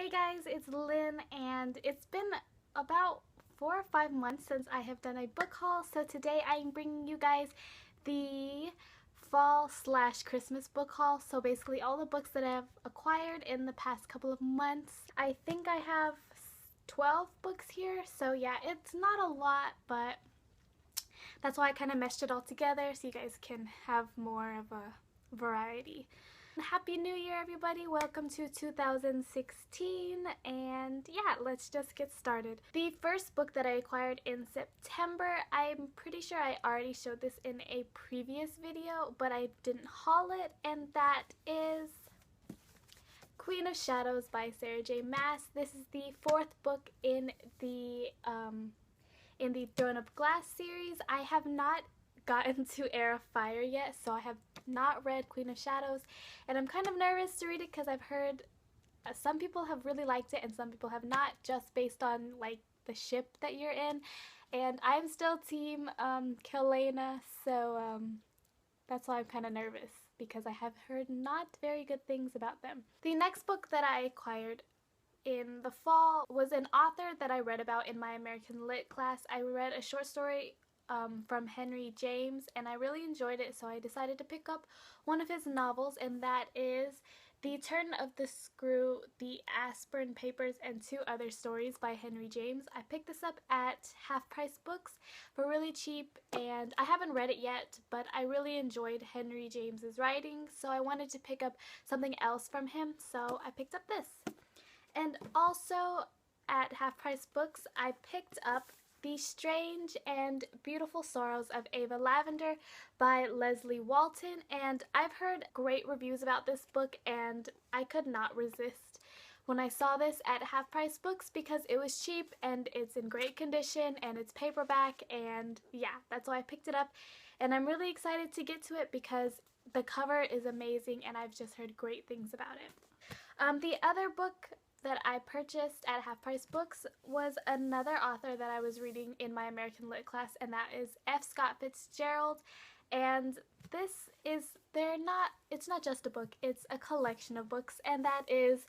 Hey guys, it's Lynn, and it's been about 4 or 5 months since I have done a book haul, so today I'm bringing you guys the fall/Christmas book haul. So basically all the books that I've acquired in the past couple of months. I think I have 12 books here, so yeah, it's not a lot, but that's why I kind of meshed it all together so you guys can have more of a variety. Happy New Year, everybody. Welcome to 2016, and yeah, let's just get started. The first book that I acquired in September, I'm pretty sure I already showed this in a previous video, but I didn't haul it, and that is Queen of Shadows by Sarah J. Maas. This is the fourth book in the Throne of Glass series. I have not gotten to Heir of Fire yet, so I have not read Queen of Shadows, and I'm kind of nervous to read it because I've heard some people have really liked it and some people have not, just based on like the ship that you're in, and I'm still team Kelena, so that's why I'm kind of nervous because I have heard not very good things about them. The next book that I acquired in the fall was an author that I read about in my American Lit class. I read a short story from Henry James, and I really enjoyed it, so I decided to pick up one of his novels, and that is The Turn of the Screw, The Aspern Papers, and Two Other Stories by Henry James. I picked this up at Half Price Books for really cheap, and I haven't read it yet, but I really enjoyed Henry James's writing, so I wanted to pick up something else from him, so I picked up this. And also at Half Price Books, I picked up The Strange and Beautiful Sorrows of Ava Lavender by Leslye Walton, and I've heard great reviews about this book, and I could not resist when I saw this at Half Price Books because it was cheap and it's in great condition and it's paperback, and yeah, that's why I picked it up, and I'm really excited to get to it because the cover is amazing and I've just heard great things about it. The other book that I purchased at Half Price Books was another author that I was reading in my American Lit class, and that is F. Scott Fitzgerald. And it's not just a book, it's a collection of books, and that is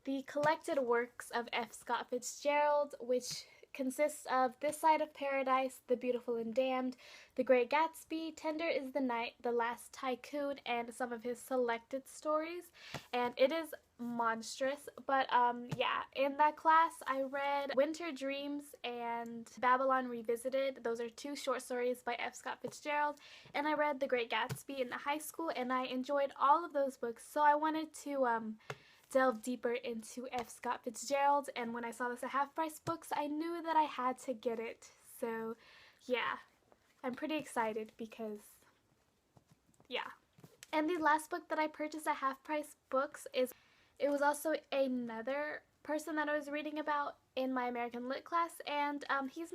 the collected works of F. Scott Fitzgerald, which consists of This Side of Paradise, The Beautiful and Damned, The Great Gatsby, Tender is the Night, The Last Tycoon, and some of his selected stories. And it is monstrous, but yeah, in that class I read Winter Dreams and Babylon Revisited. Those are two short stories by F. Scott Fitzgerald, and I read The Great Gatsby in high school, and I enjoyed all of those books, so I wanted to delve deeper into F. Scott Fitzgerald, and when I saw this at Half Price Books, I knew that I had to get it. So yeah, I'm pretty excited because yeah. And the last book that I purchased at Half Price Books it was also another person that I was reading about in my American Lit class, and he is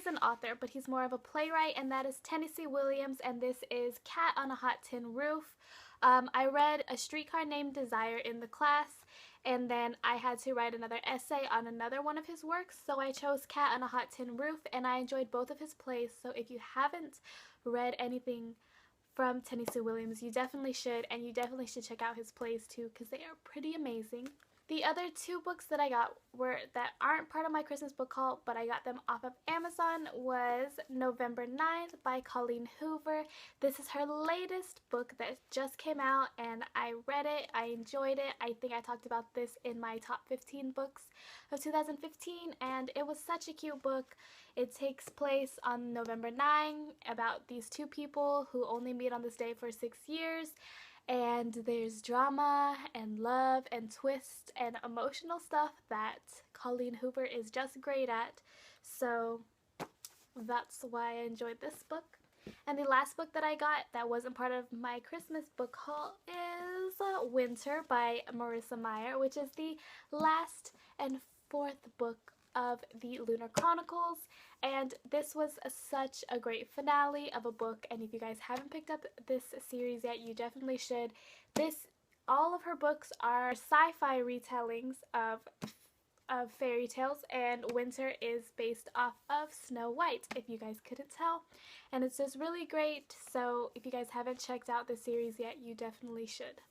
an author, but he's more of a playwright, and that is Tennessee Williams, and this is Cat on a Hot Tin Roof. I read A Streetcar Named Desire in the class, and then I had to write another essay on another one of his works, so I chose Cat on a Hot Tin Roof, and I enjoyed both of his plays, so if you haven't read anything from Tennessee Williams, you definitely should, and you definitely should check out his plays too, because they are pretty amazing. The other two books that I got that aren't part of my Christmas book haul, but I got them off of Amazon, was November 9th by Colleen Hoover. This is her latest book that just came out, and I read it, I enjoyed it. I think I talked about this in my top 15 books of 2015, and it was such a cute book. It takes place on November 9 about these two people who only meet on this day for 6 years, and there's drama and love and twists and emotional stuff that Colleen Hoover is just great at, so that's why I enjoyed this book. And the last book that I got that wasn't part of my Christmas book haul is Winter by Marissa Meyer, which is the last and fourth book of the Lunar Chronicles, and this was such a great finale of a book, and if you guys haven't picked up this series yet, you definitely should. All of her books are sci-fi retellings of fairy tales, and Winter is based off of Snow White, if you guys couldn't tell, and it's just really great, so if you guys haven't checked out the series yet, you definitely should.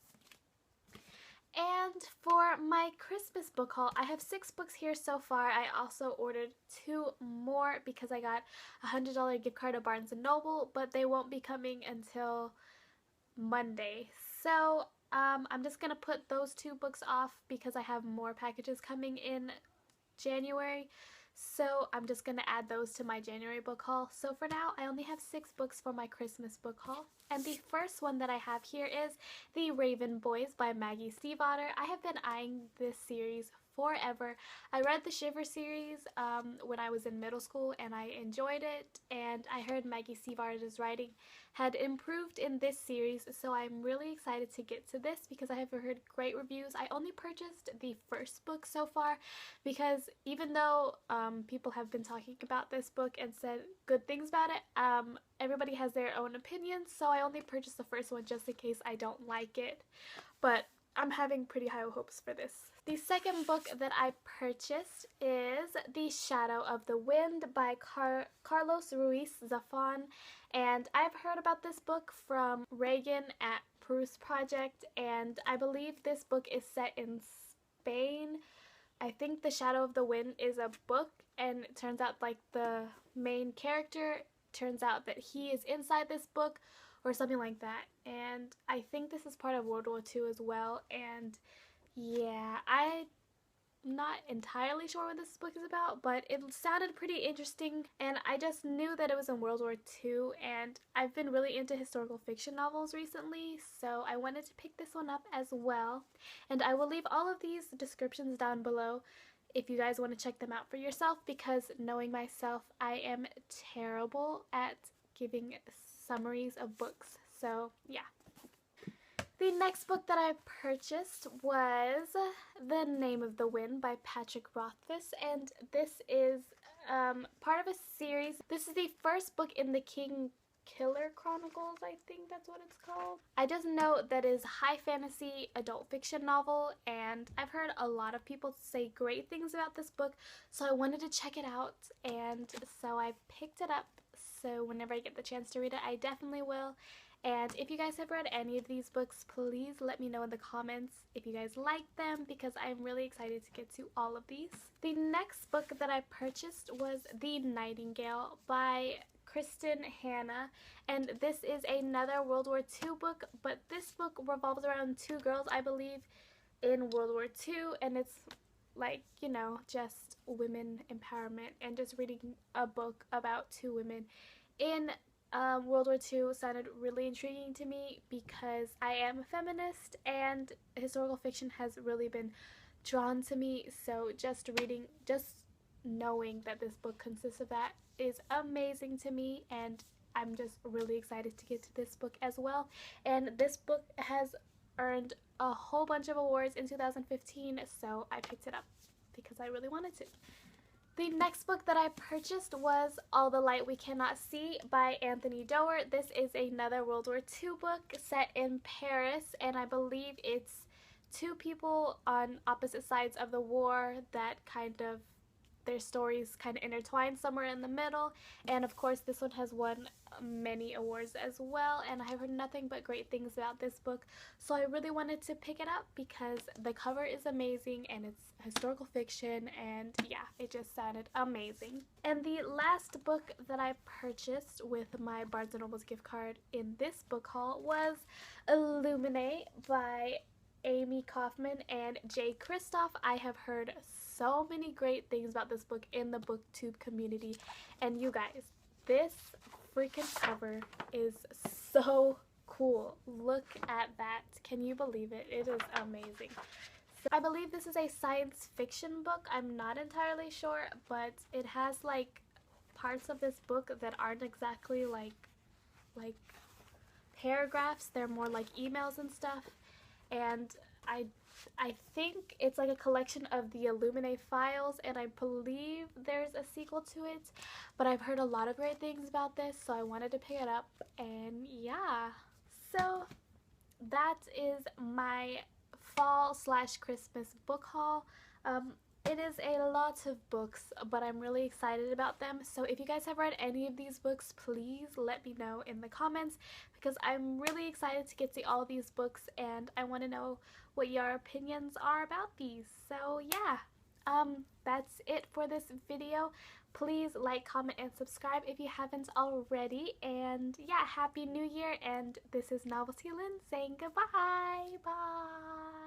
And for my Christmas book haul, I have 6 books here so far. I also ordered 2 more because I got a $100 gift card at Barnes & Noble, but they won't be coming until Monday. So I'm just going to put those 2 books off because I have more packages coming in January. So I'm just going to add those to my January book haul. So for now, I only have 6 books for my Christmas book haul. And the first one that I have here is The Raven Boys by Maggie Stiefvater. I have been eyeing this series forever. I read the Shiver series when I was in middle school and I enjoyed it, and I heard Maggie Stiefvater's writing had improved in this series, so I'm really excited to get to this because I have heard great reviews. I only purchased the first book so far because even though people have been talking about this book and said good things about it, everybody has their own opinions, so I only purchased the first one just in case I don't like it. But I'm having pretty high hopes for this. The second book that I purchased is The Shadow of the Wind by Carlos Ruiz Zafon, and I've heard about this book from Reagan at Proust Project, and I believe this book is set in Spain. I think The Shadow of the Wind is a book, and it turns out like the main character, turns out that he is inside this book or something like that, and I think this is part of World War II as well. And yeah, I'm not entirely sure what this book is about, but it sounded pretty interesting, and I just knew that it was in World War II, and I've been really into historical fiction novels recently, so I wanted to pick this one up as well. And I will leave all of these descriptions down below if you guys want to check them out for yourself, because knowing myself, I am terrible at giving summaries of books. So yeah. The next book that I purchased was The Name of the Wind by Patrick Rothfuss, and this is part of a series. This is the first book in the King Killer Chronicles, I think that's what it's called. I just know that is high fantasy adult fiction novel, and I've heard a lot of people say great things about this book, so I wanted to check it out, and so I picked it up. So whenever I get the chance to read it, I definitely will. And if you guys have read any of these books, please let me know in the comments if you guys like them, because I'm really excited to get to all of these. The next book that I purchased was The Nightingale by Kristin Hannah, and this is another World War II book, but this book revolves around 2 girls, I believe, in World War II, and it's like, you know, just women empowerment, and just reading a book about 2 women in World War II sounded really intriguing to me because I am a feminist and historical fiction has really been drawn to me, so just knowing that this book consists of that is amazing to me, and I'm just really excited to get to this book as well. And this book has earned a whole bunch of awards in 2015, so I picked it up because I really wanted to. The next book that I purchased was All the Light We Cannot See by Anthony Doerr. This is another World War II book set in Paris, and I believe it's 2 people on opposite sides of the war that their stories kind of intertwine somewhere in the middle. And of course this one has won many awards as well, and I have heard nothing but great things about this book, so I really wanted to pick it up because the cover is amazing and it's historical fiction, and yeah, it just sounded amazing. And the last book that I purchased with my Barnes & Noble's gift card in this book haul was Illuminae by Amie Kaufman and J. Kristoff. I have heard so many great things about this book in the booktube community, and you guys, this freaking cover is so cool. Look at that. Can you believe it? It is amazing. So I believe this is a science fiction book. I'm not entirely sure, but it has like parts of this book that aren't exactly like paragraphs. They're more like emails and stuff, and I think it's like a collection of the Illuminae files, and I believe there's a sequel to it, but I've heard a lot of great things about this, so I wanted to pick it up, and yeah. So that is my fall/Christmas book haul. It is a lot of books, but I'm really excited about them. So if you guys have read any of these books, please let me know in the comments, because I'm really excited to get to all these books and I want to know what your opinions are about these. So yeah, that's it for this video. Please like, comment, and subscribe if you haven't already. And yeah, Happy New Year, and this is Novelty Lynn saying goodbye. Bye!